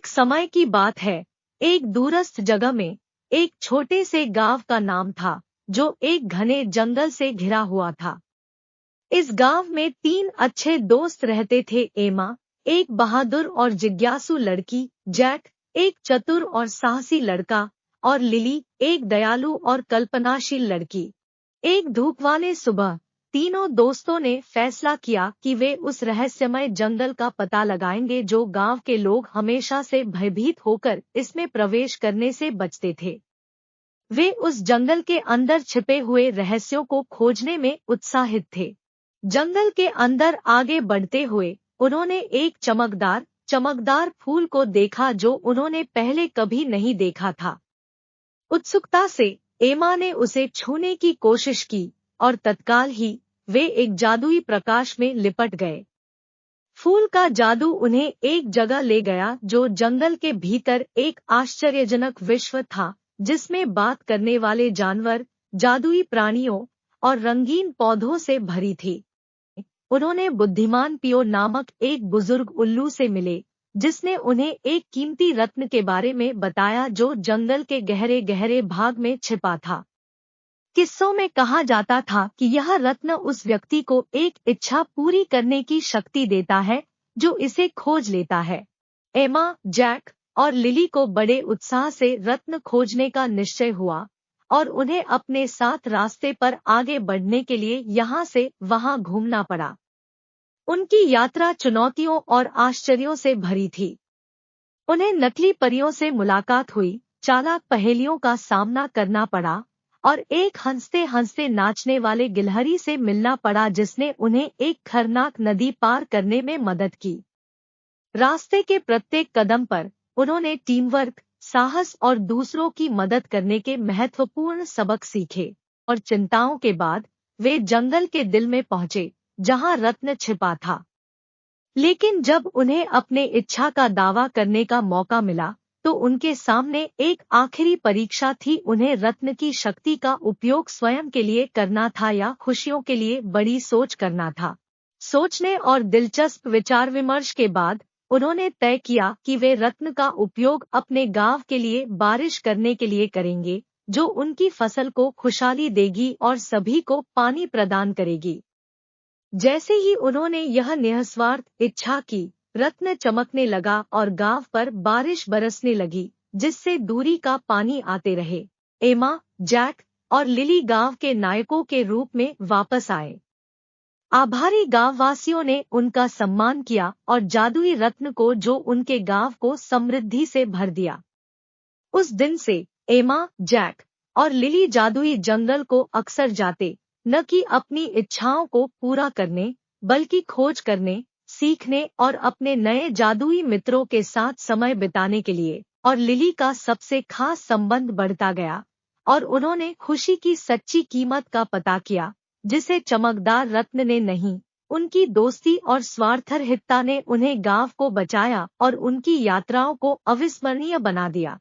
एक समय की बात है, एक दूरस्थ जगह में एक छोटे से गांव का नाम था, जो एक घने जंगल से घिरा हुआ था। इस गांव में 3 अच्छे दोस्त रहते थे। एमा, एक बहादुर और जिज्ञासु लड़की; जैक, एक चतुर और साहसी लड़का; और लिली, एक दयालु और कल्पनाशील लड़की। एक धूपवाले सुबह तीनों दोस्तों ने फैसला किया कि वे उस रहस्यमय जंगल का पता लगाएंगे जो गांव के लोग हमेशा से भयभीत होकर इसमें प्रवेश करने से बचते थे। वे उस जंगल के अंदर छिपे हुए रहस्यों को खोजने में उत्साहित थे। जंगल के अंदर आगे बढ़ते हुए उन्होंने एक चमकदार फूल को देखा जो उन्होंने पहले कभी नहीं देखा था। उत्सुकता से एमा ने उसे छूने की कोशिश की और तत्काल ही वे एक जादुई प्रकाश में लिपट गए। फूल का जादू उन्हें एक जगह ले गया जो जंगल के भीतर एक आश्चर्यजनक विश्व था, जिसमें बात करने वाले जानवर, जादुई प्राणियों और रंगीन पौधों से भरी थी। उन्होंने बुद्धिमान पियो नामक एक बुजुर्ग उल्लू से मिले, जिसने उन्हें एक कीमती रत्न के बारे में बताया जो जंगल के गहरे गहरे भाग में छिपा था। किस्सों में कहा जाता था कि यह रत्न उस व्यक्ति को एक इच्छा पूरी करने की शक्ति देता है जो इसे खोज लेता है। एमा, जैक और लिली को बड़े उत्साह से रत्न खोजने का निश्चय हुआ और उन्हें अपने साथ रास्ते पर आगे बढ़ने के लिए यहाँ से वहाँ घूमना पड़ा। उनकी यात्रा चुनौतियों और आश्चर्यों से भरी थी। उन्हें नकली परियों से मुलाकात हुई, चालाक पहेलियों का सामना करना पड़ा और एक हंसते हंसते नाचने वाले गिलहरी से मिलना पड़ा जिसने उन्हें एक खतरनाक नदी पार करने में मदद की। रास्ते के प्रत्येक कदम पर उन्होंने टीम वर्क, साहस और दूसरों की मदद करने के महत्वपूर्ण सबक सीखे और चिंताओं के बाद वे जंगल के दिल में पहुंचे जहां रत्न छिपा था। लेकिन जब उन्हें अपने इच्छा का दावा करने का मौका मिला तो उनके सामने एक आखिरी परीक्षा थी। उन्हें रत्न की शक्ति का उपयोग स्वयं के लिए करना था या खुशियों के लिए बड़ी सोच करना था। सोचने और दिलचस्प विचार विमर्श के बाद उन्होंने तय किया कि वे रत्न का उपयोग अपने गांव के लिए बारिश करने के लिए करेंगे, जो उनकी फसल को खुशहाली देगी और सभी को पानी प्रदान करेगी। जैसे ही उन्होंने यह निस्वार्थ इच्छा की, रत्न चमकने लगा और गांव पर बारिश बरसने लगी, जिससे दूरी का पानी आते रहे। एमा, जैक और लिली गांव के नायकों के रूप में वापस आए। आभारी गांववासियों ने उनका सम्मान किया और जादुई रत्न को जो उनके गांव को समृद्धि से भर दिया। उस दिन से एमा, जैक और लिली जादुई जंगल को अक्सर जाते, न कि अपनी इच्छाओं को पूरा करने, बल्कि खोज करने, सीखने और अपने नए जादुई मित्रों के साथ समय बिताने के लिए। और लिली का सबसे खास संबंध बढ़ता गया और उन्होंने खुशी की सच्ची कीमत का पता किया, जिसे चमकदार रत्न ने नहीं, उनकी दोस्ती और स्वार्थरहितता ने उन्हें गांव को बचाया और उनकी यात्राओं को अविस्मरणीय बना दिया।